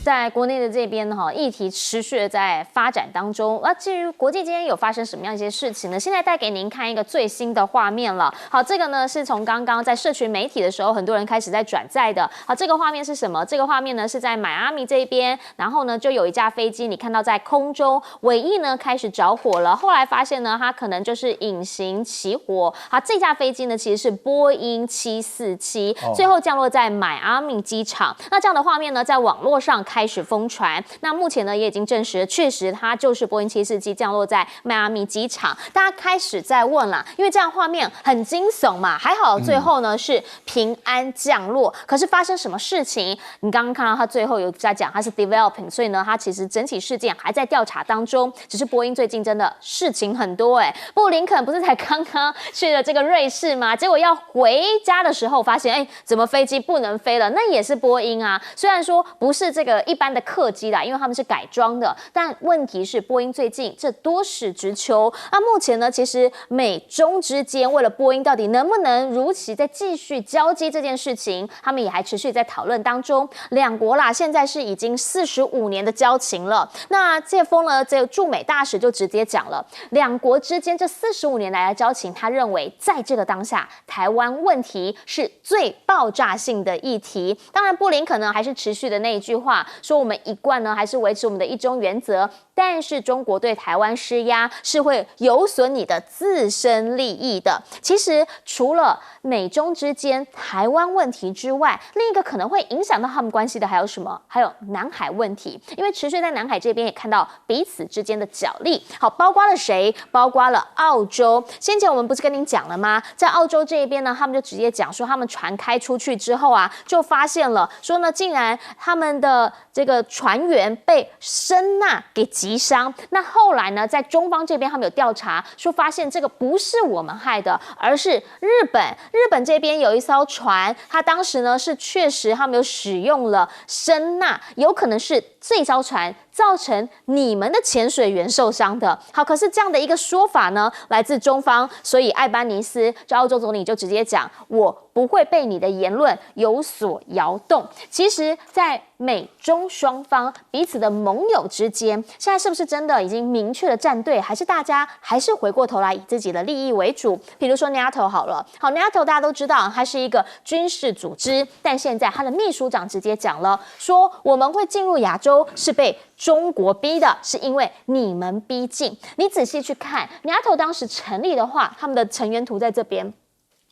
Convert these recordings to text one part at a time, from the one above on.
在国内的这边议题持续的在发展当中。至于国际间有发生什么样一些事情呢？现在带给您看一个最新的画面了。好，这个呢是从刚刚在社群媒体的时候，很多人开始在转载的。好，这个画面是什么？这个画面呢是在迈阿密这边，然后呢就有一架飞机，你看到在空中尾翼呢开始着火了。后来发现呢，它可能就是隐形起火。好，这架飞机呢其实是波音747，最后降落在迈阿密机场。那这样的画面呢，在网络上开始疯传。那目前呢，也已经证实，确实它就是波音747降落在迈阿密机场。大家开始在问啦，因为这样画面很惊悚嘛，还好最后呢是平安降落。可是发生什么事情？你刚刚看到它最后有在讲它是 developing， 所以呢，它其实整体事件还在调查当中。只是波音最近真的事情很多布林肯不是才刚刚去了这个瑞士吗？结果要回家的时候发现，怎么飞机不能飞了？那也是波音啊。虽然说不是这个一般的客机啦，因为他们是改装的，但问题是波音最近这多事之秋。那目前呢，其实美中之间为了波音到底能不能如期再继续交机这件事情，他们也还持续在讨论当中。两国啦，现在是已经45年的交情了。那这封呢，这个驻美大使就直接讲了，两国之间这45年来的交情，他认为在这个当下，台湾问题是最爆炸性的议题。当然，布林肯呢还是持续的那一句话，说我们一贯呢还是维持我们的一中原则，但是中国对台湾施压是会有损你的自身利益的。其实除了美中之间台湾问题之外，另一个可能会影响到他们关系的还有什么？还有南海问题，因为持续在南海这边也看到彼此之间的角力。好，包括了谁？包括了澳洲。先前我们不是跟您讲了吗？在澳洲这一边呢，他们就直接讲说，他们船开出去之后啊，就发现了说呢，竟然他们的这个船员被声呐给击伤。那后来呢，在中方这边他们有调查说，发现这个不是我们害的，而是日本。日本这边有一艘船，它当时呢是确实他们有使用了声呐，有可能是这艘船造成你们的潜水员受伤的。好，可是这样的一个说法呢，来自中方，所以艾班尼斯这澳洲总理就直接讲，我不会被你的言论有所摇动。其实，在美中双方彼此的盟友之间，现在是不是真的已经明确的站队，还是大家还是回过头来以自己的利益为主？比如说 NATO 好了，好 NATO 大家都知道它是一个军事组织，但现在它的秘书长直接讲了，说我们会进入亚洲是被中国逼的，是因为你们逼近。你仔细去看 NATO 当时成立的话，他们的成员图在这边，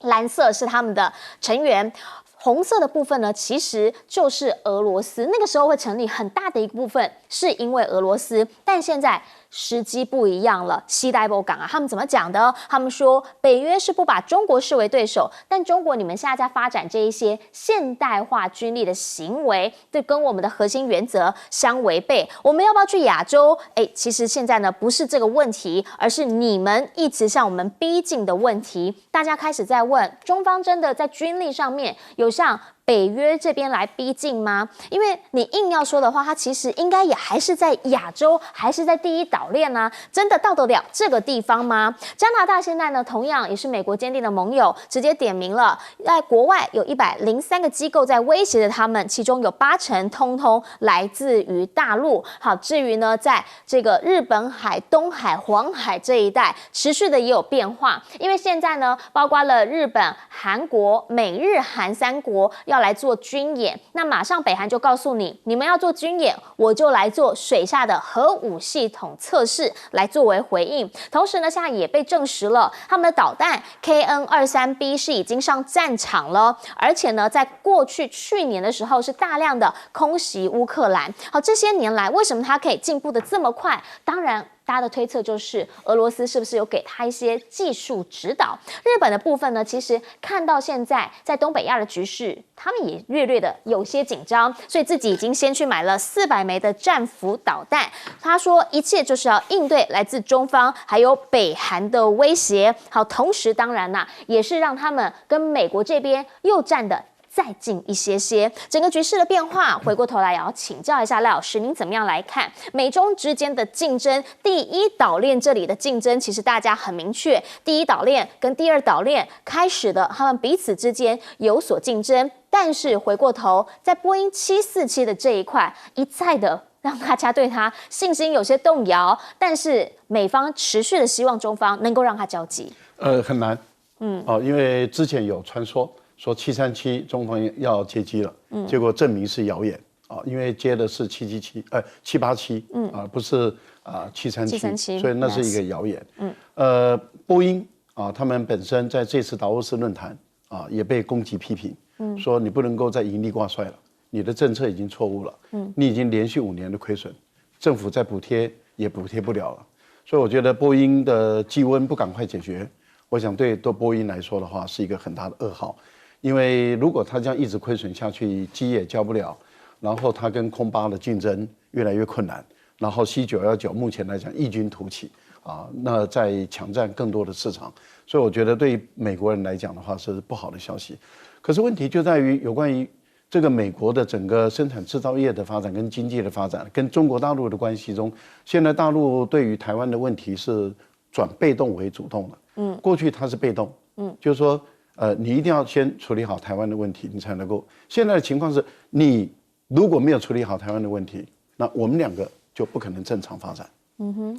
蓝色是他们的成员，红色的部分呢，其实就是俄罗斯。那个时候会成立很大的一部分是因为俄罗斯，但现在时机不一样了。西代波港啊，他们怎么讲的？他们说北约是不把中国视为对手，但中国你们现在在发展这一些现代化军力的行为，对跟我们的核心原则相违背。我们要不要去亚洲？其实现在呢不是这个问题，而是你们一直向我们逼近的问题。大家开始在问，中方真的在军力上面有向北约这边来逼近吗？因为你硬要说的话，它其实应该也还是在亚洲，还是在第一岛链啊，真的到得了这个地方吗？加拿大现在呢，同样也是美国坚定的盟友，直接点名了，在国外有103个机构在威胁着他们，其中有80%通通来自于大陆。好，至于呢，在这个日本海、东海、黄海这一带，持续的也有变化，因为现在呢，包括了日本、韩国、美日韩3国要来做军演，那马上北韩就告诉你，你们要做军演，我就来做水下的核武系统测试，来作为回应。同时呢，现在也被证实了，他们的导弹 KN-23B 是已经上战场了，而且呢，在过去去年的时候是大量的空袭乌克兰。好，这些年来为什么它可以进步的这么快？当然，大家的推测就是俄罗斯是不是有给他一些技术指导？日本的部分呢，其实看到现在在东北亚的局势，他们也略略的有些紧张，所以自己已经先去买了400枚的战斧导弹。他说一切就是要应对来自中方还有北韩的威胁。好，同时当然也是让他们跟美国这边又站的再近一些些。整个局势的变化，回过头来也要请教一下赖老师，您怎么样来看美中之间的竞争？第一岛链这里的竞争，其实大家很明确，第一岛链跟第二岛链开始的，他们彼此之间有所竞争。但是回过头，在波音747的这一块，一再的让大家对他信心有些动摇。但是美方持续的希望中方能够让他交机，很难，因为之前有传说737中方要接机了，结果证明是谣言啊，因为接的是787，不是737，所以那是一个谣言。波音啊，他们本身在这次达沃斯论坛啊也被攻击批评。说你不能够再盈利挂帅了，你的政策已经错误了，你已经连续5年的亏损，政府再补贴也补贴不了了，所以我觉得波音的积温不赶快解决，我想对波音来说的话是一个很大的噩耗，因为如果它这样一直亏损下去，机也交不了，然后它跟空巴的竞争越来越困难，然后C919目前来讲异军突起啊，那在抢占更多的市场，所以我觉得对于美国人来讲的话是不好的消息。可是问题就在于有关于这个美国的整个生产制造业的发展跟经济的发展，跟中国大陆的关系中，现在大陆对于台湾的问题是转被动为主动的。过去它是被动，就是说你一定要先处理好台湾的问题，你才能够。现在的情况是，你如果没有处理好台湾的问题，那我们2个就不可能正常发展。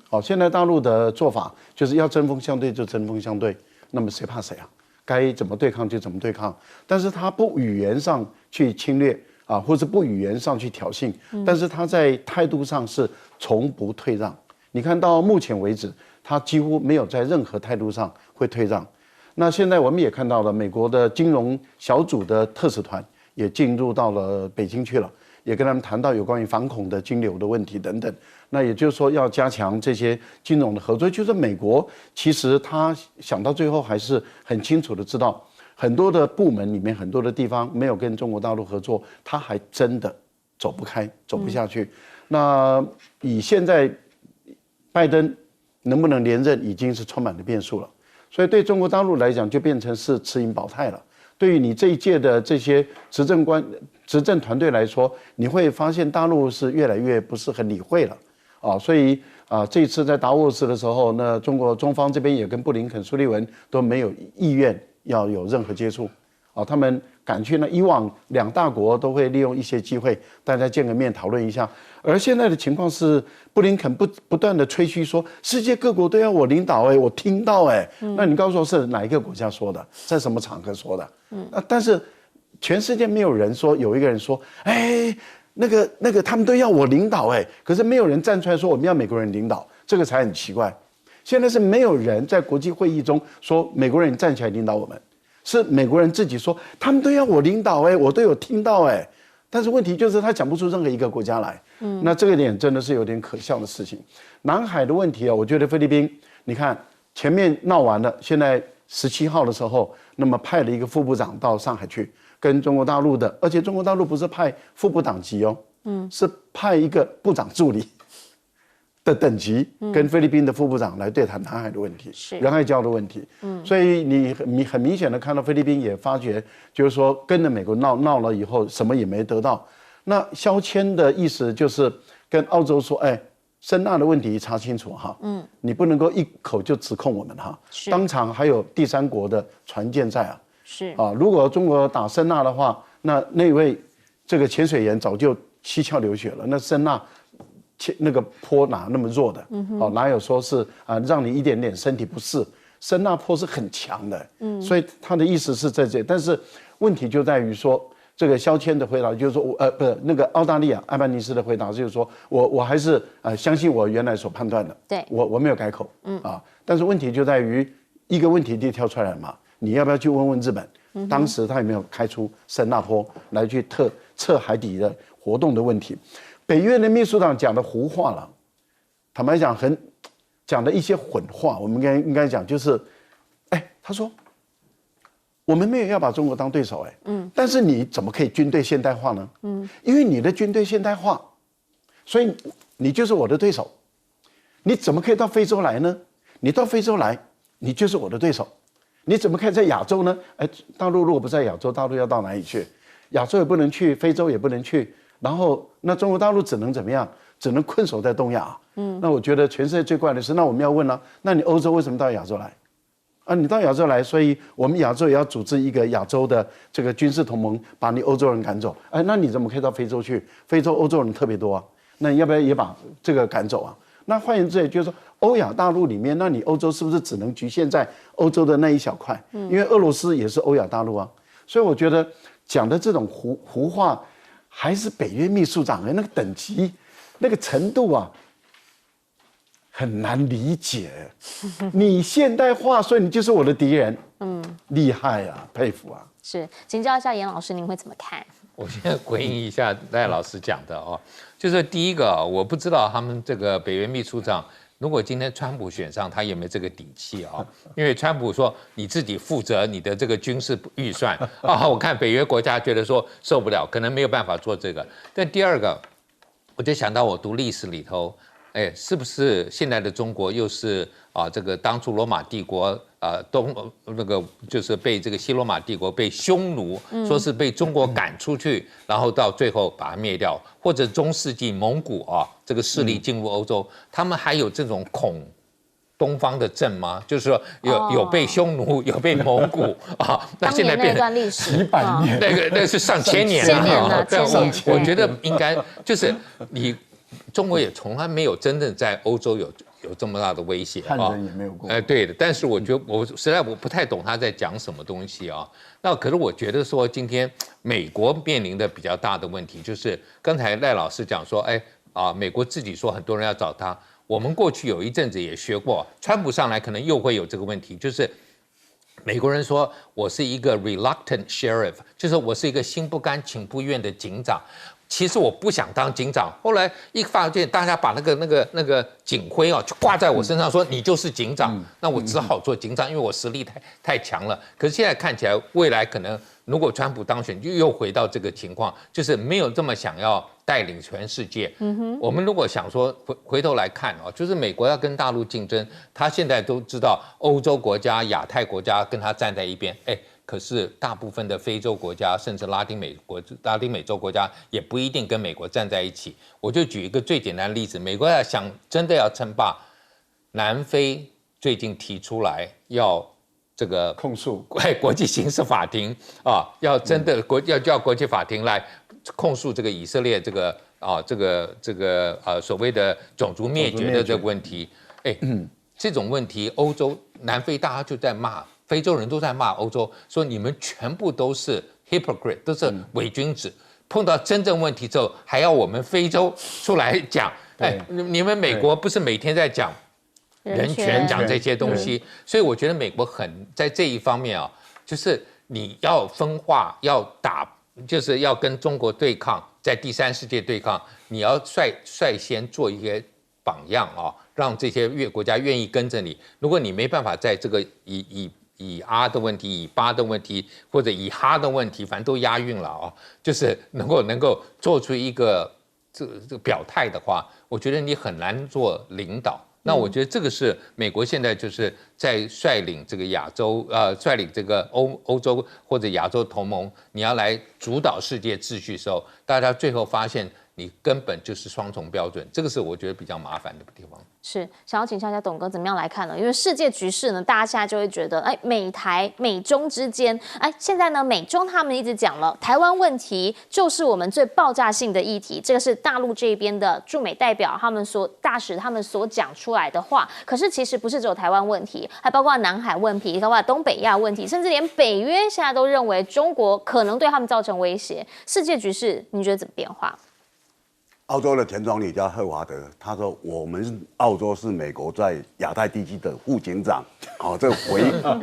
好，现在大陆的做法就是要针锋相对就针锋相对，那么谁怕谁啊？该怎么对抗就怎么对抗，但是他不语言上去侵略啊，或者不语言上去挑衅，但是他在态度上是从不退让。你看到目前为止，他几乎没有在任何态度上会退让。那现在我们也看到了，美国的金融小组的特使团也进入到了北京去了，也跟他们谈到有关于反恐的金流的问题等等。那也就是说，要加强这些金融的合作。就是美国其实他想到最后还是很清楚的知道，很多的部门里面很多的地方没有跟中国大陆合作，他还真的走不开，走不下去。那以现在拜登能不能连任，已经是充满了变数了。所以对中国大陆来讲，就变成是持盈保泰了。对于你这一届的这些执政团队来说，你会发现大陆是越来越不是很理会了。所以这一次在达沃斯的时候，那中方这边也跟布林肯、苏利文都没有意愿要有任何接触，他们赶去呢。以往2大国都会利用一些机会，大家见个面讨论一下。而现在的情况是，布林肯不断的吹嘘说，世界各国都要我领导，我听到那你告诉我是哪一个国家说的，在什么场合说的？但是全世界没有人说，有一个人说，那个他们都要我领导可是没有人站出来说我们要美国人领导，这个才很奇怪。现在是没有人在国际会议中说美国人站起来领导我们，是美国人自己说他们都要我领导我都有听到但是问题就是他讲不出任何一个国家来，那这个点真的是有点可笑的事情。南海的问题我觉得菲律宾，你看前面闹完了，现在17号的时候，那么派了一个副部长到上海去。跟中国大陆的，而且中国大陆不是派副部长级是派一个部长助理的等级，跟菲律宾的副部长来对谈南海的问题，仁爱礁的问题。所以你很明显的看到菲律宾也发觉，就是说跟着美国闹了以后，什么也没得到。那肖谦的意思就是跟澳洲说，声纳的问题查清楚哈，你不能够一口就指控我们哈，当场还有第三国的船舰在啊。如果中国打声纳的话，那位这个潜水员早就七窍流血了。那声纳那个坡哪那么弱的？哪有说是让你一点点身体不适？声纳坡是很强的，所以他的意思是在这，但是问题就在于说，这个肖谦的回答就是说，不是那个澳大利亚艾班尼斯的回答就是说，我还是相信我原来所判断的，对，我没有改口，但是问题就在于一个问题就跳出来了嘛。你要不要去问问日本？当时他有没有开出声纳坡来去测海底的活动的问题？北约的秘书长讲的胡话了，坦白讲，讲的一些混话。我们应该讲就是，他说我们没有要把中国当对手，但是你怎么可以军队现代化呢？因为你的军队现代化，所以你就是我的对手。你怎么可以到非洲来呢？你到非洲来，你就是我的对手。你怎么可以在亚洲呢？大陆如果不在亚洲，大陆要到哪里去？亚洲也不能去，非洲也不能去，然后那中国大陆只能怎么样？只能困守在东亚。那我觉得全世界最怪的是，那我们要问了，那你欧洲为什么到亚洲来？啊，你到亚洲来，所以我们亚洲也要组织一个亚洲的这个军事同盟，把你欧洲人赶走。哎，那你怎么可以到非洲去？非洲欧洲人特别多啊，那你要不要也把这个赶走啊？那换言之，也就是说，欧亚大陆里面，那你欧洲是不是只能局限在欧洲的那一小块？因为俄罗斯也是欧亚大陆啊。所以我觉得讲的这种胡话，还是北约秘书长的那个等级、那个程度啊。很难理解，你现代化，所以你就是我的敌人。厉害啊，佩服啊！是，请教一下严老师，您会怎么看？我现在回应一下赖老师讲的哦，就是第一个，我不知道他们这个北约秘书长，如果今天川普选上，他有没有这个底气啊？因为川普说你自己负责你的这个军事预算啊，我看北约国家觉得说受不了，可能没有办法做这个。但第二个，我就想到我读历史里头。哎，是不是现在的中国又是这个当初罗马帝国那个就是被这个西罗马帝国被匈奴，说是被中国赶出去，然后到最后把它灭掉，或者中世纪蒙古这个势力进入欧洲，他们还有这种恐东方的症吗？就是说有被匈奴，有被蒙古那现在变成历史几百年，那是上千年了。我觉得应该就是你。中国也从来没有真正在欧洲有这么大的威胁，汉人也没有过。对的。但是我觉得我实在不太懂他在讲什么东西啊。那可是我觉得说今天美国面临的比较大的问题就是刚才赖老师讲说，美国自己说很多人要找他。我们过去有一阵子也学过，川普上来可能又会有这个问题，就是美国人说我是一个 reluctant sheriff， 就是我是一个心不甘情不愿的警长。其实我不想当警长，后来一发现大家把那个警徽就挂在我身上，说你就是警长，那我只好做警长，因为我实力太强了。可是现在看起来，未来可能如果川普当选，就又回到这个情况，就是没有这么想要带领全世界。我们如果想说回头来看就是美国要跟大陆竞争，他现在都知道欧洲国家、亚太国家跟他站在一边，可是大部分的非洲国家，甚至拉丁美洲国家也不一定跟美国站在一起。我就举一个最简单的例子，美国真的要称霸，南非最近提出来要这个控诉国际刑事法庭要真的要叫国际法庭来控诉这个以色列这个所谓的种族灭绝的这个问题。这种问题，欧洲南非大家就在骂。非洲人都在骂欧洲，说你们全部都是 hypocrite， 都是伪君子。碰到真正问题之后，还要我们非洲出来讲，你们美国不是每天在讲人权，讲这些东西？所以我觉得美国在这一方面就是你要分化，就是要跟中国对抗，在第三世界对抗，你要率先做一些榜样让这些国家愿意跟着你。如果你没办法在这个以啊的问题、以巴的问题或者以哈的问题，反正都押韵了就是能够做出一个这个表态的话，我觉得你很难做领导。那我觉得这个是美国现在就是在率领这个亚洲率领这个欧洲或者亚洲同盟，你要来主导世界秩序的时候，大家最后发现你根本就是双重标准，这个是我觉得比较麻烦的地方。是，想要请教一下董哥怎么样来看呢？因为世界局势呢，大家现在就会觉得，美中之间，现在呢，美中他们一直讲了，台湾问题就是我们最爆炸性的议题，这个是大陆这边的驻美代表大使他们所讲出来的话。可是其实不是只有台湾问题，还包括南海问题，包括东北亚问题，甚至连北约现在都认为中国可能对他们造成威胁。世界局势，你觉得怎么变化？澳洲的前总理叫赫华德，他说：“我们澳洲是美国在亚太地区的副警长。”这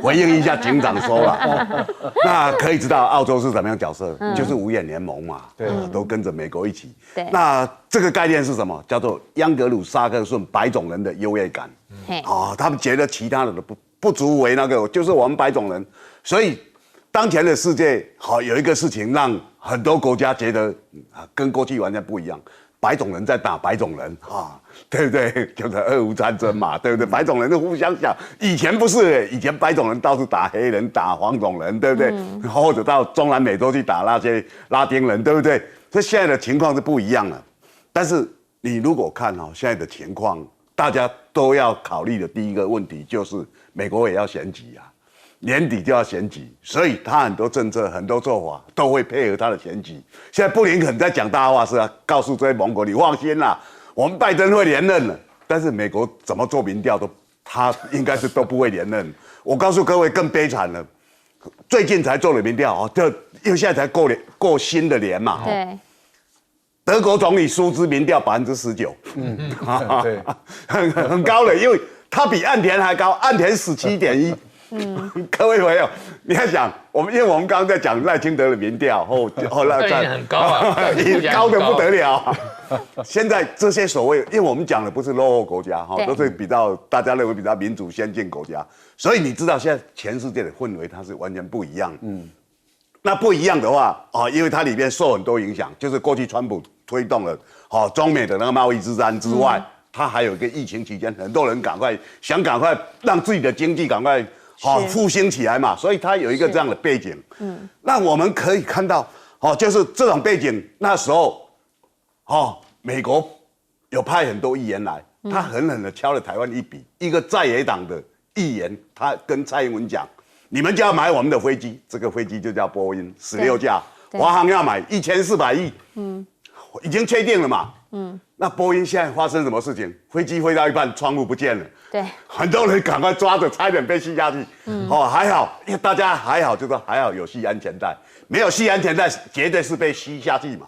回应一下警长说了。那可以知道澳洲是什么样角色，就是五眼联盟嘛，都跟着美国一起。那这个概念是什么？叫做央格鲁萨克逊白种人的优越感。他们觉得其他人的不足为那个，就是我们白种人。所以当前的世界有一个事情让很多国家觉得跟过去完全不一样。白种人在打白种人啊，对不对？就是俄乌战争嘛，对不对？白种人都互相想，以前不是，以前白种人到处打黑人、打黄种人，对不对？或者到中南美洲去打那些拉丁人，对不对？所以现在的情况是不一样了。但是你如果看现在的情况，大家都要考虑的第一个问题就是美国也要选举啊。年底就要选举，所以他很多政策、很多做法都会配合他的选举。现在布林肯在讲大话是啊，告诉这些盟国，你放心啦，我们拜登会连任了。但是美国怎么做民调他应该是都不会连任。我告诉各位，更悲惨了，最近才做了民调因为现在才过新的年嘛。对。德国总理舒兹民调19%，对，很高了，因为他比岸田还高，岸田17.1。各位朋友，你要想因为我们刚刚在讲赖清德的民调，那很高啊，高的不得了。现在这些所谓，因为我们讲的不是落后国家都是比较大家认为比较民主先进国家，所以你知道现在全世界的氛围它是完全不一样。那不一样的话因为它里面受很多影响，就是过去川普推动了中美的那个贸易之战之外，它还有一个疫情期间，很多人赶快让自己的经济赶快复兴起来嘛，所以它有一个这样的背景。那我们可以看到就是这种背景，那时候美国有派很多议员来，他狠狠的敲了台湾一笔。一个在野党的议员，他跟蔡英文讲：“你们就要买我们的飞机，这个飞机就叫波音16架，华航要买1400亿，已经确定了嘛。”那波音现在发生什么事情？飞机飞到一半，窗户不见了。对，很多人赶快抓着，差点被吸下去。还好，因为大家还好，就说还好有系安全带，没有系安全带，绝对是被吸下去嘛。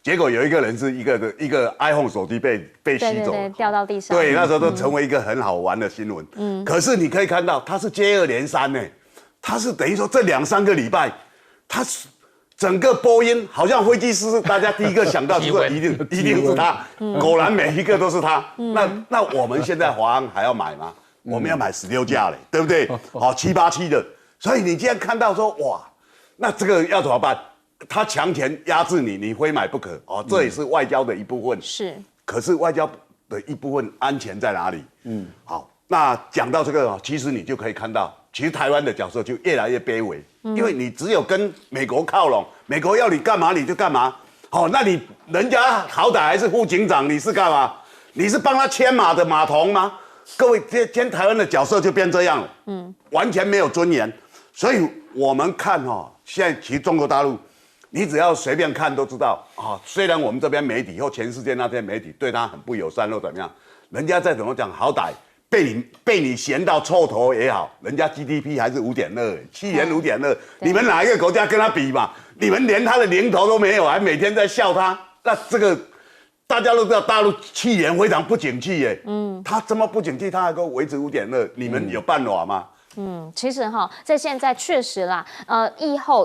结果有一个人是一个 iPhone 手机被吸走，对，掉到地上。对，那时候都成为一个很好玩的新闻。可是你可以看到，它是接二连三呢，它是等于说这2-3个礼拜，它是。整个波音好像飞机师，大家第一个想到就是一定是他，果然每一个都是他。那我们现在华航还要买吗？我们要买16架嘞，对不对？787的，所以你现在看到说哇，那这个要怎么办？他强权压制你，你非买不可这也是外交的一部分。是，可是外交的一部分安全在哪里？好，那讲到这个其实你就可以看到，其实台湾的角色就越来越卑微。因为你只有跟美国靠拢，美国要你干嘛你就干嘛。那人家好歹还是副警长，你是干嘛？你是帮他牵马的马童吗？各位，今天台湾的角色就变这样了，完全没有尊严。所以我们看现在其实中国大陆，你只要随便看都知道虽然我们这边媒体或全世界那边媒体对他很不友善或怎么样，人家再怎么讲，好歹。被你嫌到臭头也好，人家 GDP 还是5.2，去年5.2，你们哪一个国家跟他比嘛？你们连他的零头都没有，还每天在笑他。那这个大家都知道，大陆去年非常不景气耶。他这么不景气，他还够维持5.2，你们有办法吗？其实在现在确实啦，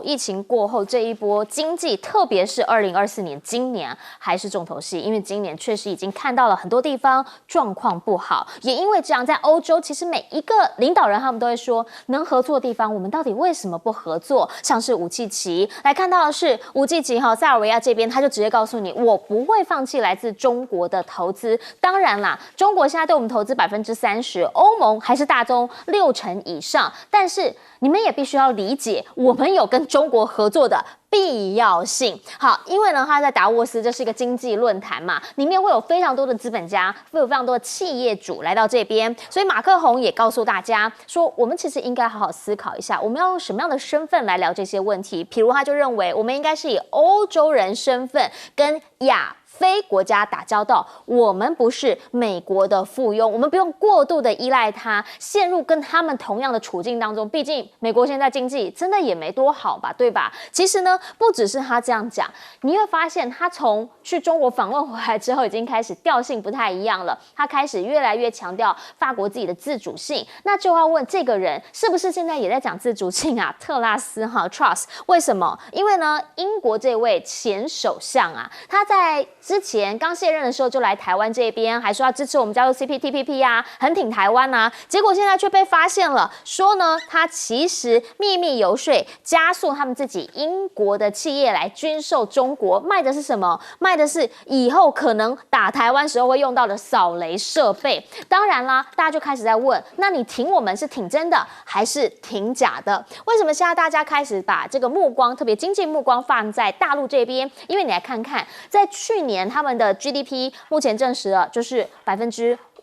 疫情过后这一波经济，特别是2024年今年还是重头戏，因为今年确实已经看到了很多地方状况不好，也因为这样，在欧洲其实每一个领导人他们都会说，能合作的地方我们到底为什么不合作？像是武契奇来看到的是武契奇塞尔维亚这边，他就直接告诉你，我不会放弃来自中国的投资。当然啦，中国现在对我们投资30%，欧盟还是大宗60%以上，但是你们也必须要理解，我们有跟中国合作的必要性。好，因为呢，他在达沃斯，这是一个经济论坛嘛，里面会有非常多的资本家，会有非常多的企业主来到这边，所以马克宏也告诉大家说，我们其实应该好好思考一下，我们要用什么样的身份来聊这些问题。比如，他就认为我们应该是以欧洲人身份跟亚非国家打交道，我们不是美国的附庸，我们不用过度的依赖它，陷入跟他们同样的处境当中。毕竟美国现在经济真的也没多好吧，对吧？其实呢，不只是他这样讲，你会发现他从去中国访问回来之后，已经开始调性不太一样了。他开始越来越强调法国自己的自主性。那就要问这个人是不是现在也在讲自主性啊？特拉斯Truss 为什么？因为呢，英国这位前首相啊，他在之前刚卸任的时候就来台湾这边，还说要支持我们加入 CPTPP 啊，很挺台湾啊。结果现在却被发现了，说呢他其实秘密游说，加速他们自己英国国的企业来军售中国，卖的是什么？卖的是以后可能打台湾时候会用到的扫雷设备。当然啦，大家就开始在问，那你挺我们是挺真的还是挺假的？为什么现在大家开始把这个目光，特别经济目光放在大陆这边？因为你来看看，在去年他们的 GDP 目前证实了就是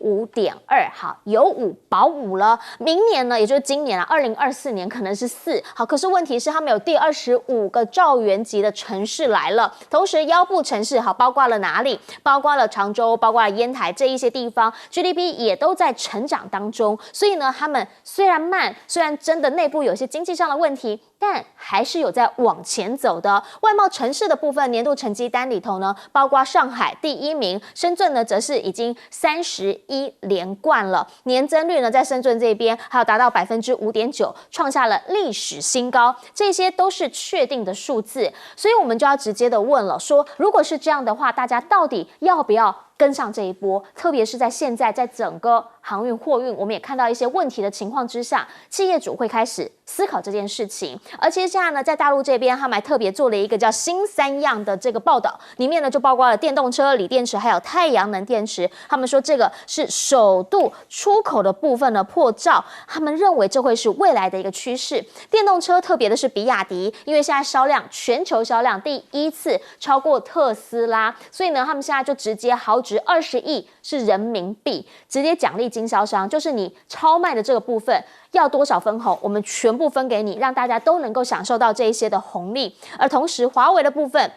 5.2%，好，有5保5了。明年呢，也就是今年啊，2024年可能是4。好，可是问题是他们有第25个兆元级的城市来了，同时腰部城市好，包括了哪里？包括了常州，包括了烟台这一些地方 ，GDP 也都在成长当中。所以呢，他们虽然慢，虽然真的内部有些经济上的问题，但还是有在往前走的。外贸城市的部分年度成绩单里头呢，包括上海第1名，深圳呢则是已经31连冠了，年增率呢在深圳这边还有达到5.9%，创下了历史新高，这些都是确定的数字。所以我们就要直接的问了，说如果是这样的话，大家到底要不要跟上这一波？特别是在现在，在整个航运货运，我们也看到一些问题的情况之下，企业主会开始思考这件事情。而且现在呢，在大陆这边，他们还特别做了一个叫新3样的这个报道，里面呢就包括了电动车、锂电池还有太阳能电池。他们说这个是首度出口的部分的破兆，他们认为这会是未来的一个趋势。电动车特别的是比亚迪，因为现在全球销量第1次超过特斯拉，所以呢，他们现在就直接豪值20亿是人民币，直接奖励经销商，就是你超卖的这个部分要多少分红，我们全部分给你，让大家都能够享受到这一些的红利。而同时，华为的部分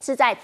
是在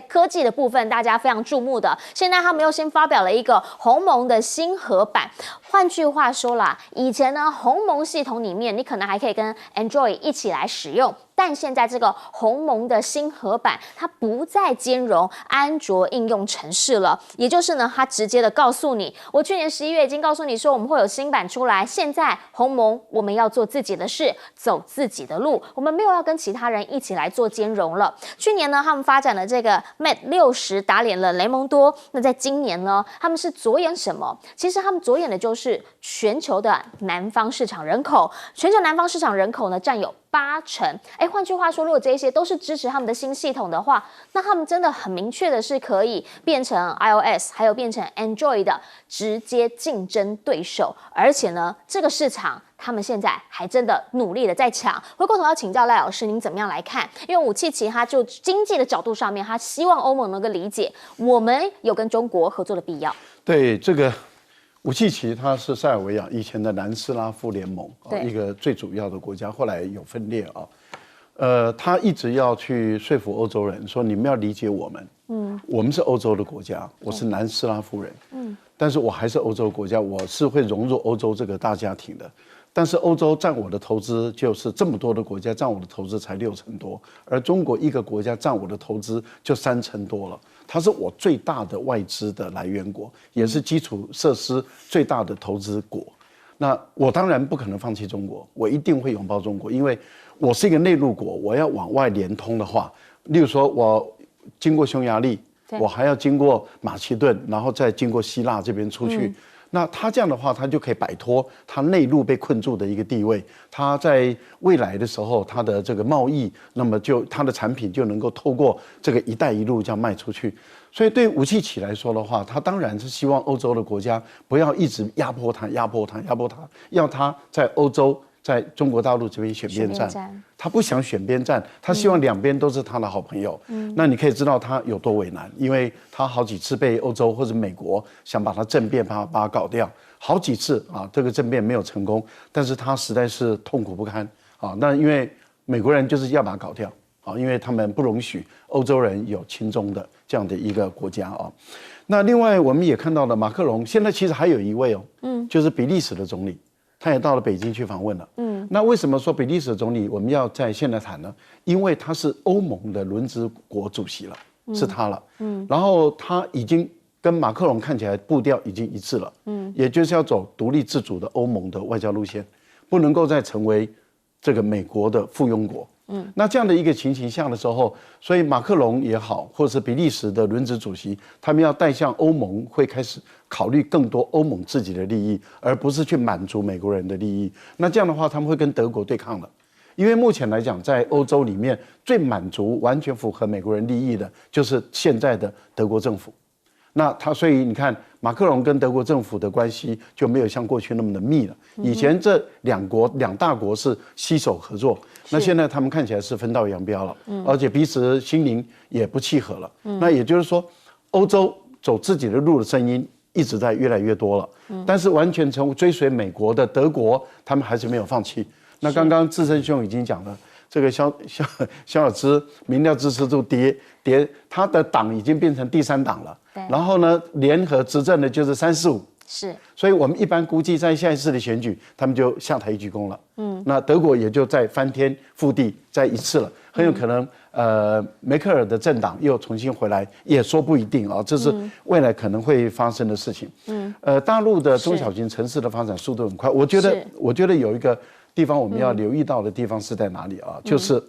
科技的部分，大家非常注目的。现在他们又先发表了一个鸿蒙的新盒版。换句话说啦，以前呢，鸿蒙系统里面你可能还可以跟 Android 一起来使用。但现在这个鸿蒙的新盒版，它不再兼容安卓应用程式了，也就是呢，它直接的告诉你，我去年11月已经告诉你说我们会有新版出来，现在鸿蒙我们要做自己的事，走自己的路，我们没有要跟其他人一起来做兼容了。去年呢，他们发展了这个 Mate 60打脸了雷蒙多，那在今年呢，他们是着眼什么？其实他们着眼的就是全球的南方市场人口，全球南方市场人口呢占有80%。换句话说，如果这些都是支持他们的新系统的话，那他们真的很明确的是可以变成 iOS 还有变成 Android 的直接竞争对手。而且呢，这个市场他们现在还真的努力的在抢。回过头要请教赖老师，您怎么样来看？因为武契奇他就经济的角度上面，他希望欧盟能够理解我们有跟中国合作的必要。对这个。武契奇他是塞尔维亚以前的南斯拉夫联盟一个最主要的国家，后来有分裂啊。他一直要去说服欧洲人说，你们要理解我们，我们是欧洲的国家，我是南斯拉夫人，但是我还是欧洲国家，我是会融入欧洲这个大家庭的。但是欧洲占我的投资就是这么多的国家占我的投资才60%多，而中国一个国家占我的投资就30%多了。它是我最大的外资的来源国，也是基础设施最大的投资国。那我当然不可能放弃中国，我一定会拥抱中国，因为我是一个内陆国，我要往外连通的话，例如说我经过匈牙利，我还要经过马其顿，然后再经过希腊这边出去。那他这样的话，他就可以摆脱他内陆被困住的一个地位。他在未来的时候，他的这个贸易，那么就他的产品就能够透过这个“一带一路”这样卖出去。所以对武契奇来说的话，他当然是希望欧洲的国家不要一直压迫他，要他在欧洲。在中国大陆这边选边站，他不想选边站，他希望两边都是他的好朋友。那你可以知道他有多为难，因为他好几次被欧洲或者美国想把他政变把他搞掉，好几次啊，这个政变没有成功，但是他实在是痛苦不堪啊。那因为美国人就是要把他搞掉啊，因为他们不容许欧洲人有亲中的这样的一个国家啊。那另外我们也看到了马克龙，现在其实还有一位就是比利时的总理。他也到了北京去访问了。那为什么说比利时总理我们要在现在谈呢？因为他是欧盟的轮值国主席了，是他了。然后他已经跟马克龙看起来步调已经一致了。也就是要走独立自主的欧盟的外交路线，不能够再成为这个美国的附庸国。那这样的一个情形下的时候，所以马克龙也好，或者是比利时的轮值主席，他们要带向欧盟，会开始考虑更多欧盟自己的利益，而不是去满足美国人的利益。那这样的话，他们会跟德国对抗了，因为目前来讲，在欧洲里面最满足、完全符合美国人利益的，就是现在的德国政府。那所以你看，马克龙跟德国政府的关系就没有像过去那么的密了。以前这两大国是携手合作，那现在他们看起来是分道扬镳了，而且彼此心灵也不契合了。那也就是说，欧洲走自己的路的声音一直在越来越多了，但是完全追随美国的德国，他们还是没有放弃。那刚刚志胜兄已经讲了，这个萧尔兹民调支持度跌，他的党已经变成第3党了。然后呢，联合执政的就是3、4、5。是，所以我们一般估计在下一次的选举，他们就下台一鞠躬了。那德国也就再翻天覆地再一次了，很有可能梅克尔的政党又重新回来，也说不一定啊，这是未来可能会发生的事情。大陆的中小型城市的发展速度很快，我觉得有一个地方我们要留意到的地方是在哪里啊？就是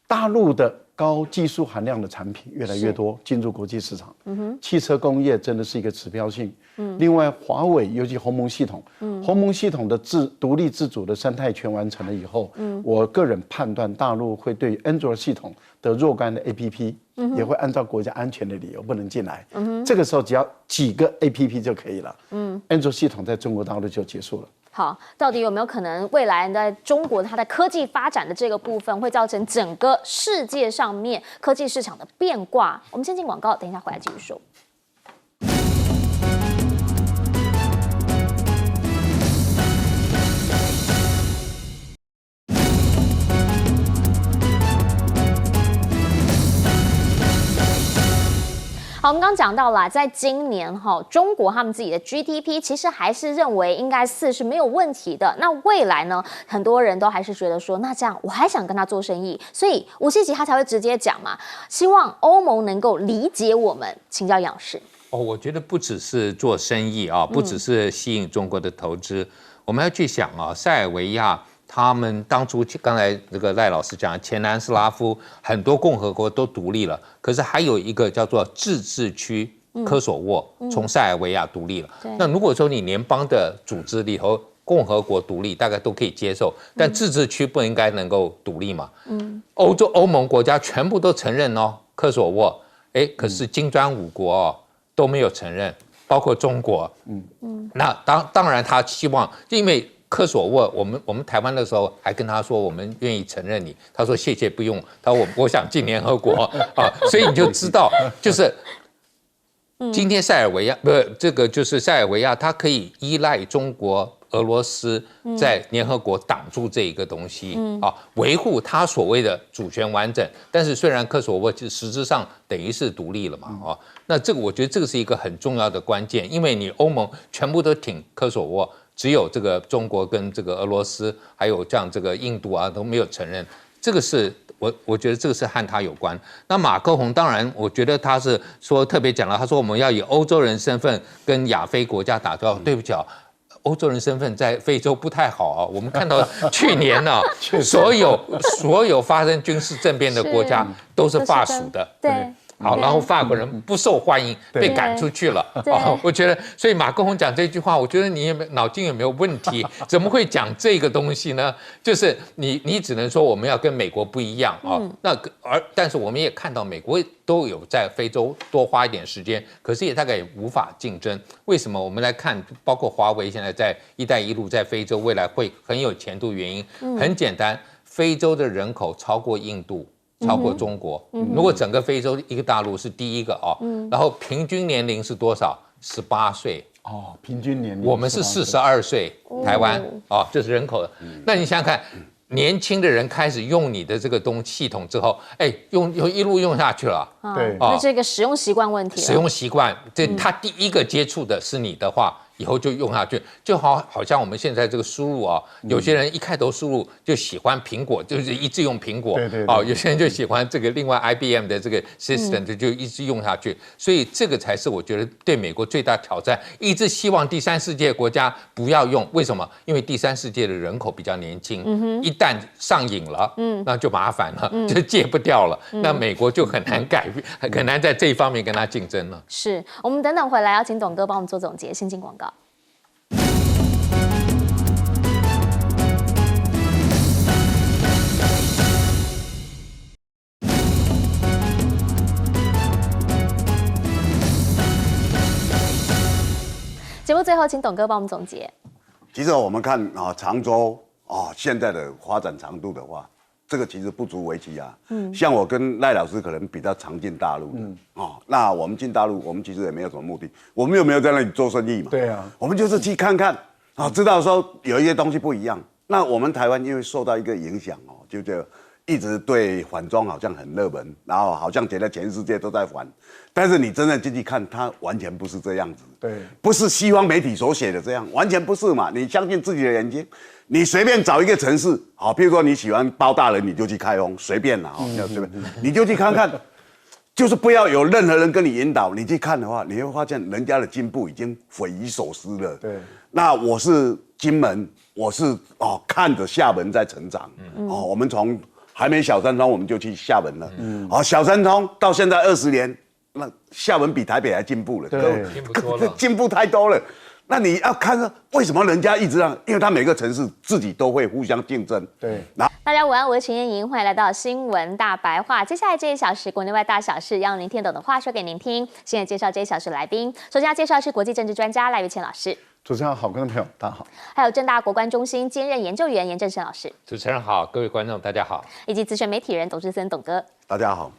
大陆的高技术含量的产品越来越多进入国际市场。汽车工业真的是一个指标性。另外，华为尤其鸿蒙系统，鸿蒙系统的独立自主的生态全完成了以后，我个人判断大陆会对 Android 系统的若干的 APP 也会按照国家安全的理由不能进来。这个时候只要几个 APP 就可以了。Android 系统在中国大陆就结束了。好，到底有没有可能未来在中国它的科技发展的这个部分会造成整个世界上面科技市场的变卦？我们先进广告，等一下回来继续说。好，我们刚刚讲到了，在今年中国他们自己的 GDP 其实还是认为应该4是没有问题的。那未来呢，很多人都还是觉得说，那这样我还想跟他做生意，所以吴锡吉他才会直接讲嘛，希望欧盟能够理解我们。请教杨老师。我觉得不只是做生意啊，不只是吸引中国的投资，我们要去想啊，塞尔维亚。他们当初刚才这个赖老师讲，前南斯拉夫很多共和国都独立了，可是还有一个叫做自治区科索沃从塞尔维亚独立了。那如果说你联邦的组织里头共和国独立，大概都可以接受，但自治区不应该能够独立嘛？欧盟国家全部都承认科索沃，可是金砖5国都没有承认，包括中国。那当然他希望，因为科索沃，我们台湾的时候还跟他说我们愿意承认你，他说谢谢不用，他说我想进联合国啊，所以你就知道，就是今天塞尔维亚这个就是塞尔维亚，它可以依赖中国、俄罗斯在联合国挡住这一个东西啊，维护它所谓的主权完整。但是虽然科索沃实质上等于是独立了嘛，那这个我觉得这个是一个很重要的关键，因为你欧盟全部都挺科索沃。只有这个中国跟这个俄罗斯，还有像这个印度啊都没有承认，这个是我觉得这个是和他有关。那马克宏当然，我觉得他是说特别讲了，他说我们要以欧洲人身份跟亚非国家打交道。对不起啊，欧洲人身份在非洲不太好啊。我们看到去年呢，所有发生军事政变的国家都是法属的。对。好，然后法国人不受欢迎，被赶出去了。我觉得，所以马克宏讲这句话，我觉得你脑筋有没有问题？怎么会讲这个东西呢？就是你只能说我们要跟美国不一样啊。但是我们也看到美国都有在非洲多花一点时间，可是也大概也无法竞争。为什么？我们来看，包括华为现在在“一带一路”在非洲未来会很有前途，原因很简单，非洲的人口超过印度。超过中国，如果整个非洲一个大陆是第一个然后平均年龄是多少？18岁平均年龄我们是42岁，台湾这是人口的。那你想想看，年轻的人开始用你的这个系统之后，用一路用下去了。对，那这个使用习惯问题，使用习惯，他第一个接触的是你的话。以后就用下去，就好像我们现在这个输入有些人一开头输入就喜欢苹果，就是一直用苹果，有些人就喜欢这个另外 IBM 的这个 system，就一直用下去。所以这个才是我觉得对美国最大挑战。一直希望第三世界国家不要用，为什么？因为第三世界的人口比较年轻，一旦上瘾了，那就麻烦了，就戒不掉了。那美国就很难改变，很难在这一方面跟他竞争了。是我们等等回来要请董哥帮我们做总结，先进广告。最后请董哥帮我们总结。其实我们看常州现在的发展长度的话，这个其实不足为奇啊。像我跟赖老师可能比较常进大陆的，那我们进大陆，我们其实也没有什么目的，我们又没有在那里做生意嘛。对啊，我们就是去看看知道说有一些东西不一样。那我们台湾因为受到一个影响就一直对反中好像很热门，然后好像觉得全世界都在反，但是你真正进去看，它完全不是这样子。对，不是西方媒体所写的这样，完全不是嘛。你相信自己的眼睛，你随便找一个城市，譬如说你喜欢包大人，你就去开封，随便啦，随便，你就去看看，就是不要有任何人跟你引导，你去看的话，你会发现人家的进步已经匪夷所思了。对，那我是金门，我是看着厦门在成长，我们从还没小三通我们就去厦门了，小三通到现在20年，那厦门比台北还进步了，进步太多了。那你要看为什么人家一直让，因为他每个城市自己都会互相竞争。对，大家午安，我是陈燕莹，欢迎来到新闻大白话。接下来这1小时国内外大小事，让您听懂的话说给您听。现在介绍这1小时来宾，首先要介绍是国际政治专家赖岳谦老师。主持人好，观众朋友大家好。还有政大国关中心兼任研究员严正声老师。主持人好，各位观众大家好。以及资深媒体人董志森董哥。大家好。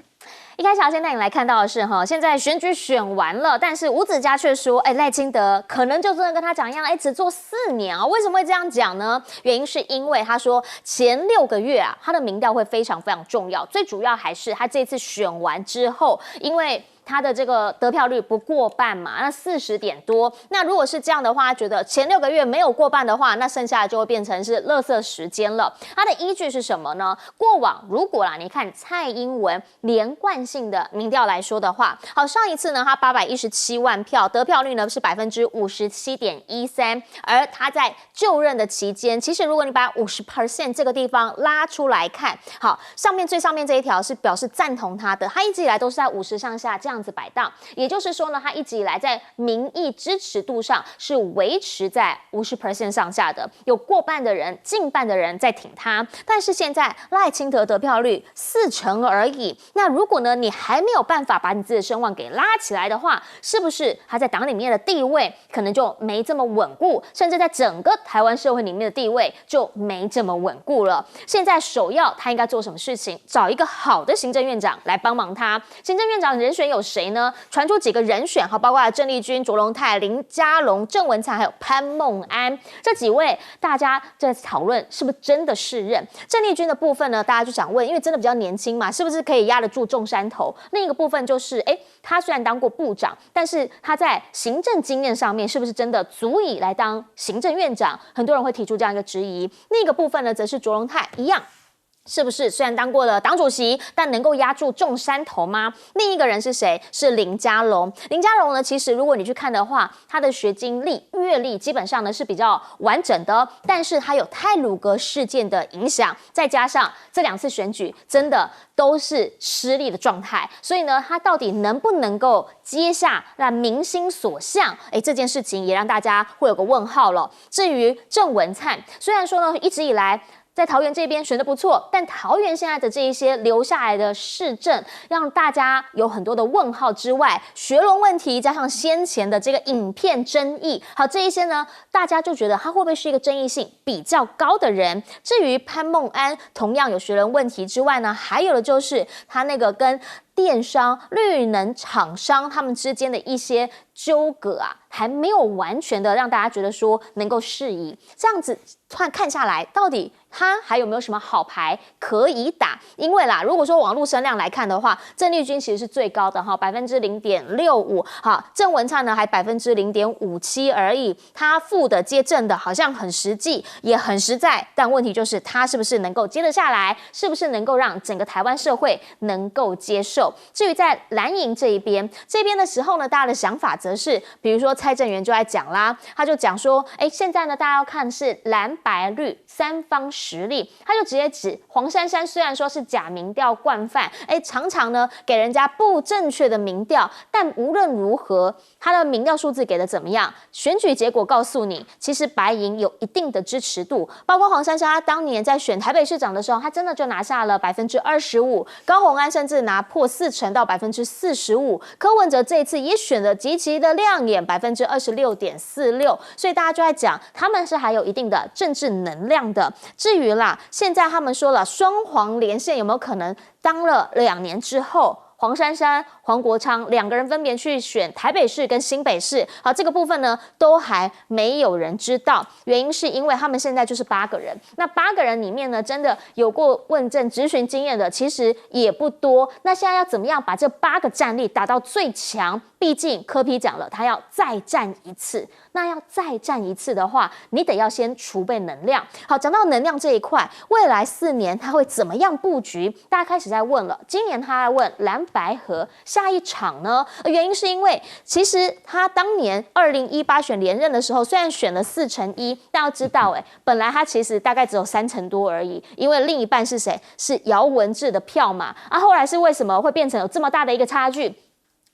一开始要先带你来看到的是现在选举选完了，但是吴子嘉却说，赖清德可能就真的跟他讲一样，只做4年啊。为什么会这样讲呢？原因是因为他说前6个月他的民调会非常非常重要，最主要还是他这次选完之后，因为他的这个得票率不过半嘛，那40点多。那如果是这样的话，他觉得前6个月没有过半的话，那剩下的就会变成是垃圾时间了。他的依据是什么呢？过往如果你看蔡英文连贯性的民调来说的话，好，上一次呢，他817万票，得票率呢是57.13%，而他在就任的期间，其实如果你把50% 这个地方拉出来看，好，最上面这一条是表示赞同他的，他一直以来都是在50上下这样子摆荡，也就是说呢，他一直以来在民意支持度上是维持在50% 上下的，有过半的人、近半的人在挺他。但是现在赖清德得票率40%而已，那如果呢你还没有办法把你自己的声望给拉起来的话，是不是他在党里面的地位可能就没这么稳固，甚至在整个台湾社会里面的地位就没这么稳固了？现在首要他应该做什么事情？找一个好的行政院长来帮忙他。行政院长人选有谁呢？传出几个人选，包括郑丽君、卓荣泰、林佳龙、郑文灿还有潘孟安这几位，大家在讨论是不是真的适任。郑丽君的部分呢，大家就想问，因为真的比较年轻嘛，是不是可以压得住众山头？另一个部分就是，他虽然当过部长，但是他在行政经验上面是不是真的足以来当行政院长？很多人会提出这样一个质疑。另一个部分呢，则是卓荣泰一样。是不是虽然当过了党主席，但能够压住众山头吗？另一个人是谁？是林佳龙。林佳龙呢，其实如果你去看的话，他的学经历、阅历基本上呢是比较完整的，但是他有太鲁阁事件的影响，再加上这2次选举真的都是失利的状态，所以呢，他到底能不能够接下让民心所向？这件事情也让大家会有个问号了。至于郑文灿，虽然说呢，一直以来在桃园这边选得不错，但桃园现在的这一些留下来的市政，让大家有很多的问号之外，学伦问题加上先前的这个影片争议，好，这一些呢，大家就觉得他会不会是一个争议性比较高的人？至于潘孟安，同样有学伦问题之外呢，还有的就是他那个跟电商、绿能厂商他们之间的一些纠葛还没有完全的让大家觉得说能够适宜。这样子看下来，到底他还有没有什么好牌可以打？因为如果说网络声量来看的话，郑丽君其实是最高的0.65%，郑文灿呢还0.57%而已。他负的接正的好像很实际，也很实在，但问题就是他是不是能够接得下来，是不是能够让整个台湾社会能够接受？至于在蓝营这边的时候呢，大家的想法则是，比如说蔡正元就在讲啦，他就讲说，现在呢大家要看是蓝白绿3方实力，他就直接指黄珊珊虽然说是假民调惯犯，常常呢给人家不正确的民调，但无论如何，他的民调数字给的怎么样？选举结果告诉你，其实白营有一定的支持度，包括黄珊珊，他当年在选台北市长的时候，他真的就拿下了25%，高虹安甚至拿破成到45%。柯文哲这一次也选得极其的亮眼，26.46%，所以大家就在讲他们是还有一定的政治能量的。至于啦，现在他们说了双黄连线有没有可能当了2年之后？黄珊珊、黄国昌2个人分别去选台北市跟新北市，好，这个部分呢都还没有人知道，原因是因为他们现在就是8个人，那8个人里面呢，真的有过问政质询经验的其实也不多。那现在要怎么样把这8个战力打到最强？毕竟柯 P 讲了，他要再战一次。那要再战一次的话，你得要先储备能量。好，讲到能量这一块，未来4年他会怎么样布局？大家开始在问了。今年他在问蓝白合下一场呢？原因是因为其实他当年2018选连任的时候，虽然选了1/4，但要知道，本来他其实大概只有3成多而已，因为另一半是谁？是姚文智的票嘛。后来是为什么会变成有这么大的一个差距？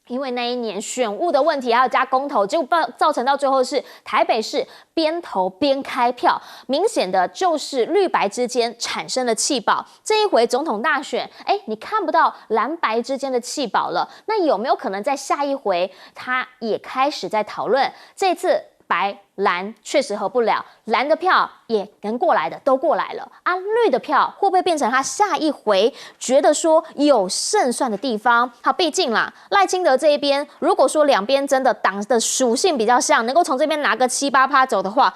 因为那一年选务的问题，还有加公投，结果造成到最后是台北市边投边开票，明显的就是绿白之间产生了弃保。这一回总统大选，你看不到蓝白之间的弃保了，那有没有可能在下一回，他也开始在讨论这次？白蓝确实合不了，蓝的票也能过来的都过来了啊，绿的票会不会变成他下一回觉得说有胜算的地方？好，毕竟啦，赖清德这一边，如果说两边真的党的属性比较像，能够从这边拿个7-8%走的话，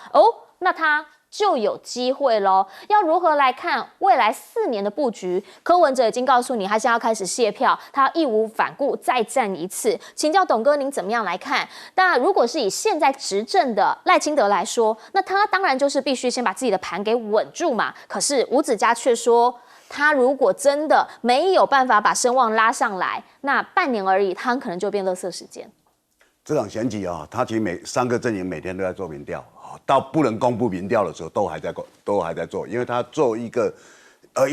那他就有机会咯。要如何来看未来4年的布局？柯文哲已经告诉你，他现在要开始卸票，他要义无反顾再战一次。请教董哥，您怎么样来看？那如果是以现在执政的赖清德来说，那他当然就是必须先把自己的盘给稳住嘛。可是吴子嘉却说，他如果真的没有办法把声望拉上来，那半年而已，他很可能就变垃圾时间。这场选举啊，他其实3个阵营每天都在做民调。到不能公布民调的时候，都还在做，因为他做一个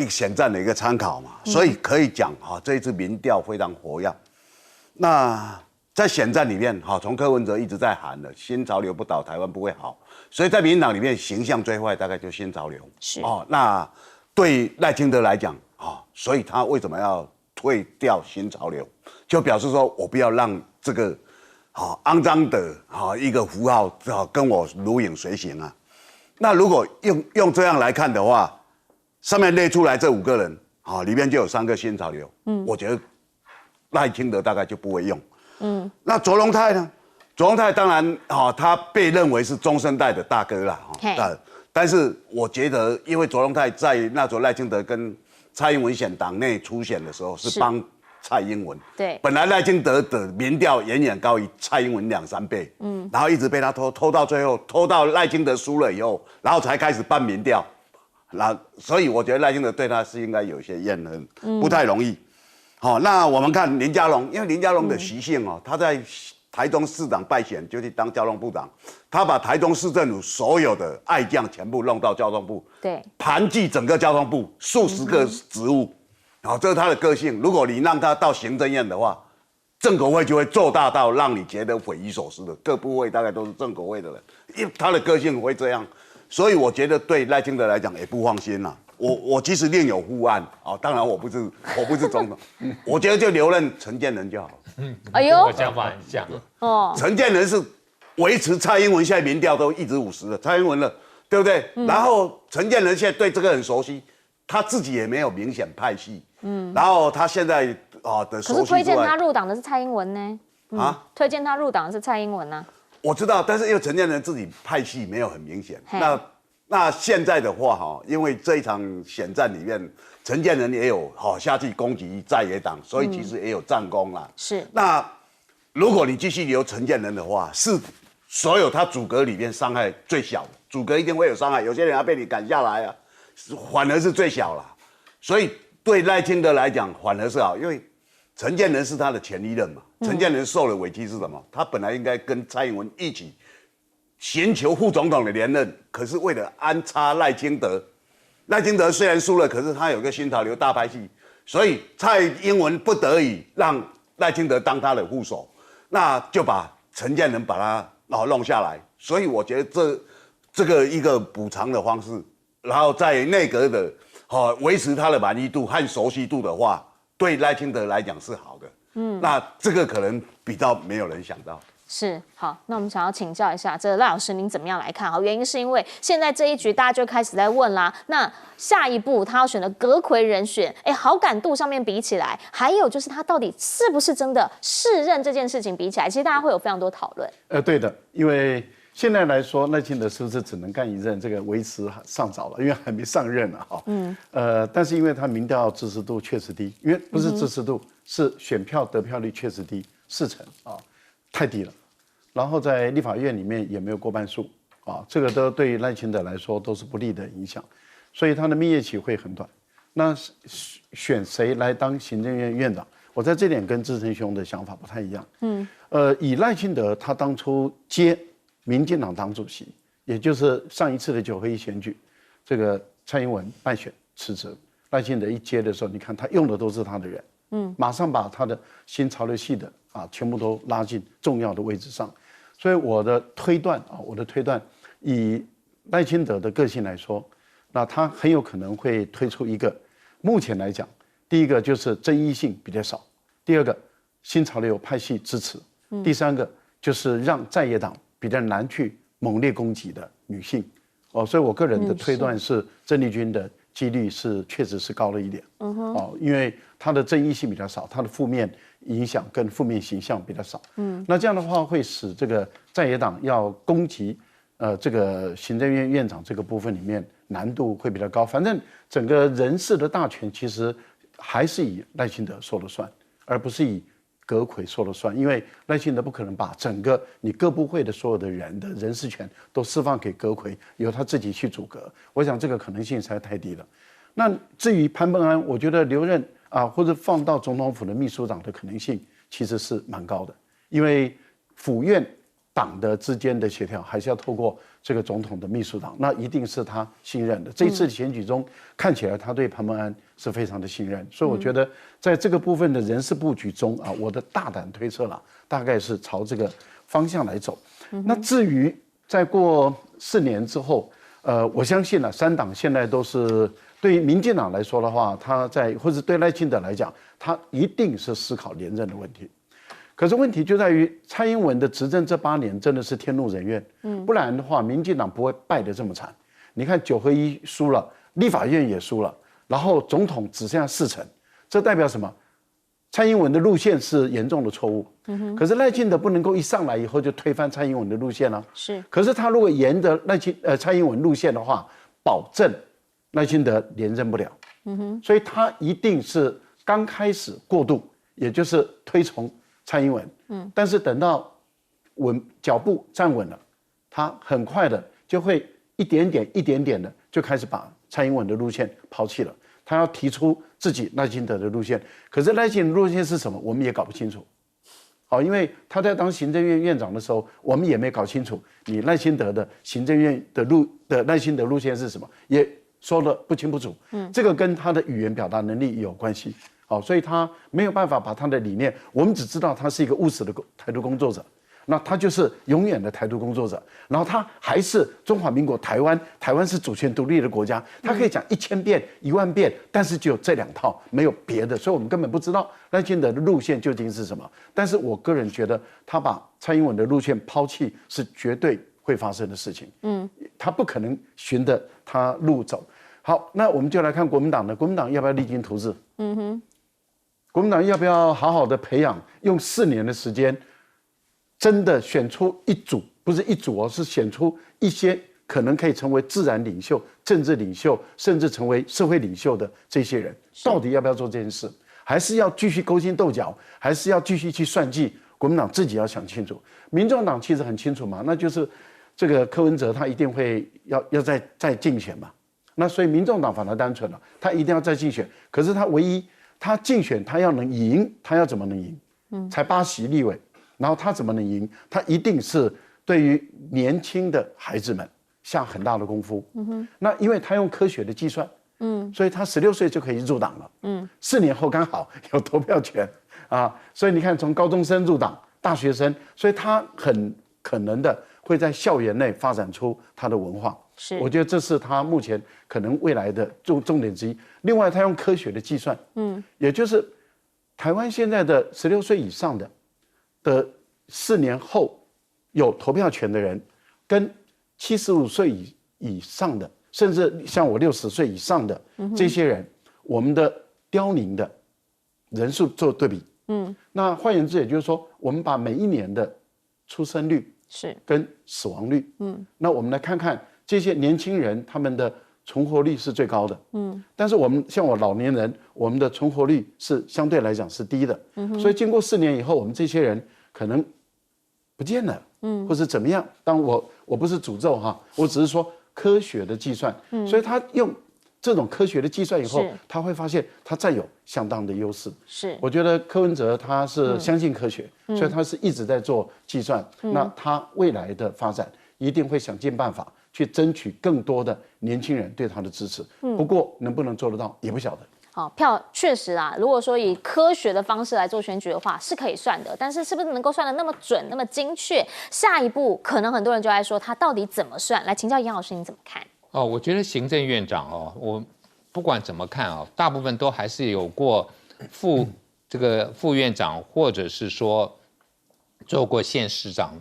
选战的一个参考嘛，所以可以讲这一次民调非常活跃。那在选战里面从柯文哲一直在喊的新潮流不倒，台湾不会好，所以在民进党里面形象最坏大概就是新潮流。是那对赖清德来讲所以他为什么要退掉新潮流，就表示说我不要让这个。肮脏的一个符号跟我如影随形啊。那如果用这样来看的话，上面列出来这5个人里面就有3个新潮流。我觉得赖清德大概就不会用。那卓荣泰呢？卓荣泰当然他被认为是中生代的大哥啦。但是我觉得，因为卓荣泰在那时候赖清德跟蔡英文选党内初选的时候是帮。蔡英文对，本来赖清德的民调远远高于蔡英文2-3倍，然后一直被他拖到最后，拖到赖清德输了以后，然后才开始办民调，所以我觉得赖清德对他是应该有一些怨恨，不太容易。那我们看林佳龙，因为林佳龙的习性他在台中市长败选就去当交通部长，他把台中市政府所有的爱将全部弄到交通部，对，盘踞整个交通部数十个职务。这是他的个性。如果你让他到行政院的话，政国会就会做大到让你觉得匪夷所思的。各部会大概都是政国会的人，因为他的个性会这样，所以我觉得对赖清德来讲也不放心啦。我其实另有护案当然我不是总统，我觉得就留任陈建仁就好了。哎呦，我想法很像陈建仁是维持蔡英文现在民调都一直50了，蔡英文了，对不对？然后陈建仁现在对这个很熟悉。他自己也没有明显派系，然后他现在的熟悉，可是推荐他入党的是蔡英文呢，推荐他入党的是蔡英文啊。我知道，但是因为陈建仁自己派系没有很明显，那现在的话因为这一场选战里面，陈建仁也有下去攻击在野党，所以其实也有战功啦。是，那如果你继续留陈建仁的话，是所有他组阁里面伤害最小的，组阁一定会有伤害，有些人要被你赶下来啊。反而是最小了，所以对赖清德来讲反而是好，因为陈建仁是他的前一任嘛。陈建仁受了委屈是什么？他本来应该跟蔡英文一起寻求副总统的连任，可是为了安插赖清德，赖清德虽然输了，可是他有个新潮流大派系，所以蔡英文不得已让赖清德当他的副手，那就把陈建仁把他弄下来。所以我觉得这个一个补偿的方式。然后在内阁的维持他的满意度和熟悉度的话，对赖清德来讲是好的。那这个可能比较没有人想到。是好，那我们想要请教一下，这个赖老师您怎么样来看？好，原因是因为现在这一局大家就开始在问啦，那下一步他要选的阁揆人选，好感度上面比起来，还有就是他到底是不是真的适任这件事情比起来，其实大家会有非常多讨论。对的，因为现在来说，赖清德是不是只能干一任？这个为时尚早了，因为还没上任呢，哈。但是因为他民调支持度确实低，因为不是支持度，是选票得票率确实低，40%啊，太低了。然后在立法院里面也没有过半数啊，这个都对于赖清德来说都是不利的影响，所以他的蜜月期会很短。那选谁来当行政院院长？我在这点跟志成兄的想法不太一样。以赖清德他当初接民进党党主席，也就是上一次的9合1选举，这个蔡英文败选辞职，赖清德一接的时候，你看他用的都是他的人，马上把他的新潮流系的全部都拉进重要的位置上。所以我的推断，以赖清德的个性来说，那他很有可能会推出一个，目前来讲，第一个就是争议性比较少，第二个新潮流派系支持，第三个就是让在野党比较难去猛烈攻击的女性。所以我个人的推断是郑丽君的几率确实是高了一点。因为她的争议性比较少，她的负面影响跟负面形象比较少。那这样的话会使这个在野党要攻击这个行政院院长这个部分里面难度会比较高。反正整个人事的大权其实还是以赖清德说了算，而不是以阁揆说了算，因为赖清德不可能把整个你各部会的所有的人的人事权都释放给阁揆，由他自己去组阁。我想这个可能性实在太低了。那至于潘孟安，我觉得留任或者放到总统府的秘书长的可能性其实是蛮高的，因为府院党的之间的协调还是要透过这个总统的秘书长，那一定是他信任的。这一次的选举中，看起来他对潘孟安是非常的信任，所以我觉得在这个部分的人事布局中我的大胆推测啦，大概是朝这个方向来走。那至于再过4年之后，我相信3党现在都是对于民进党来说的话，他或者对赖清德来讲，他一定是思考连任的问题。可是问题就在于蔡英文的执政这8年真的是天怒人怨，不然的话，民进党不会败得这么惨。你看9合1输了，立法院也输了，然后总统只剩下4成，这代表什么？蔡英文的路线是严重的错误。可是赖清德不能够一上来以后就推翻蔡英文的路线啊。是。可是他如果沿着蔡英文路线的话，保证赖清德连任不了。所以他一定是刚开始过渡，也就是推崇蔡英文，但是等到脚步站稳了，他很快的就会一点点的就开始把蔡英文的路线抛弃了，他要提出自己赖清德的路线。可是赖清德的路线是什么，我们也搞不清楚。因为他在当行政院院长的时候，我们也没搞清楚你赖清德的行政院的赖清德路线是什么，也说得不清不楚。这个跟他的语言表达能力有关系。所以他没有办法把他的理念，我们只知道他是一个务实的台独工作者，那他就是永远的台独工作者，然后他还是中华民国台湾是主权独立的国家，他可以讲1000遍10000遍，但是只有这2套，没有别的，所以我们根本不知道赖清德的路线究竟是什么。但是我个人觉得，他把蔡英文的路线抛弃是绝对会发生的事情。他不可能循着他路走。好，那我们就来看国民党的，国民党要不要励精图治？国民党要不要好好的培养，用4年的时间，真的选出一组，不是一组是选出一些可能可以成为自然领袖、政治领袖，甚至成为社会领袖的这些人，到底要不要做这件事？还是要继续勾心斗角，还是要继续去算计？国民党自己要想清楚。民众党其实很清楚嘛，那就是这个柯文哲他一定会要再竞选嘛。那所以民众党反而单纯了，他一定要再竞选，可是他唯一他竞选他要能赢，他要怎么能赢？才8席立委，然后他怎么能赢？他一定是对于年轻的孩子们下很大的功夫。那因为他用科学的计算，所以他16岁就可以入党了。4年后刚好有投票权所以你看从高中生入党，大学生，所以他很可能的会在校园内发展出他的文化。我觉得这是他目前可能未来的重点之一。另外，他用科学的计算，也就是台湾现在的16岁以上的4年后有投票权的人，跟75岁以上的，甚至像我60岁以上的这些人，我们的凋零的人数做对比。那换言之，也就是说，我们把每一年的出生率是跟死亡率，那我们来看看这些年轻人他们的存活率是最高的，但是像我老年人，我们的存活率是相对来讲是低的，所以经过4年以后，我们这些人可能不见了，或是怎么样？当我不是诅咒哈，我只是说科学的计算，所以他用这种科学的计算以后，他会发现他占有相当的优势。是，我觉得柯文哲他是相信科学，所以他是一直在做计算。那他未来的发展一定会想尽办法去争取更多的年轻人对他的支持。不过能不能做得到也不晓得。好，票确实啊，如果说以科学的方式来做选举的话，是可以算的，但是是不是能够算得那么准、那么精确？下一步可能很多人就在说他到底怎么算？来请教杨老师，你怎么看？我觉得行政院长我不管怎么看大部分都还是有过副院长，或者是说做过县市长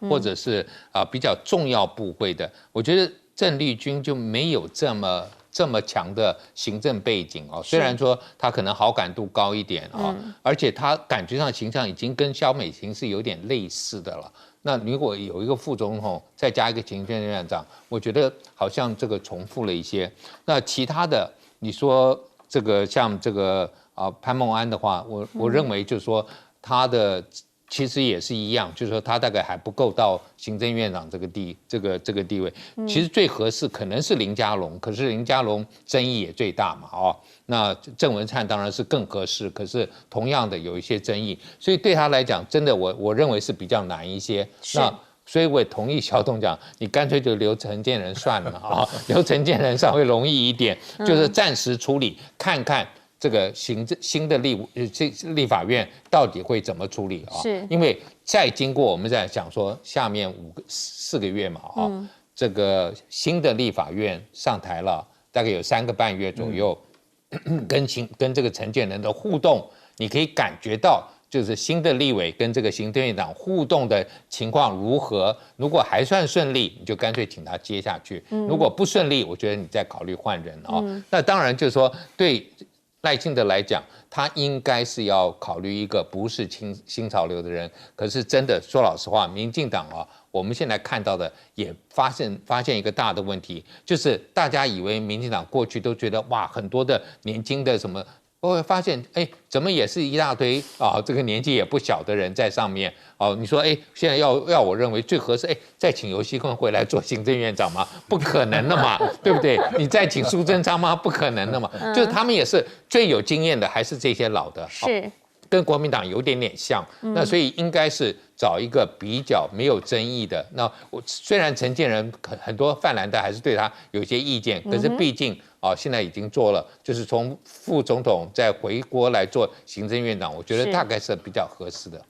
或者是比较重要部会的。我觉得郑丽君就没有这么强的行政背景虽然说他可能好感度高一点而且他感觉上形象已经跟萧美琴是有点类似的了。那如果有一个副总统再加一个行政院长，我觉得好像这个重复了一些。那其他的，你说这个像这个潘孟安的话，我认为就是说他的其实也是一样，就是说他大概还不够到行政院长这个地位。其实最合适可能是林佳龙，可是林佳龙争议也最大嘛那郑文灿当然是更合适，可是同样的有一些争议，所以对他来讲，真的我认为是比较难一些。那所以我也同意小董讲，你干脆就留陈建仁算了留陈建仁稍微容易一点，就是暂时处理，看看这个新的立法院到底会怎么处理是因为再经过我们在讲说下面4个月嘛这个新的立法院上台了，大概有3个半月左右。跟这个陈建仁的互动，你可以感觉到，就是新的立委跟这个行政院长互动的情况如何。如果还算顺利，你就干脆请他接下去；如果不顺利，我觉得你再考虑换人那当然就是说，对赖清德来讲，他应该是要考虑一个不是新潮流的人。可是真的说老实话，民进党我们现在看到的也发现一个大的问题，就是大家以为民进党过去都觉得哇，很多的年轻的什么，我会发现怎么也是一大堆这个年纪也不小的人在上面你说现在要我认为最合适再请游锡堃回来做行政院长吗？不可能的嘛，对不对？你再请苏贞昌吗？不可能的嘛，就是他们也是最有经验的，还是这些老的是。跟国民党有点像，那所以应该是找一个比较没有争议的。那虽然陈建仁很多泛蓝的还是对他有些意见，可是毕竟现在已经做了，就是从副总统再回国来做行政院长，我觉得大概是比较合适的。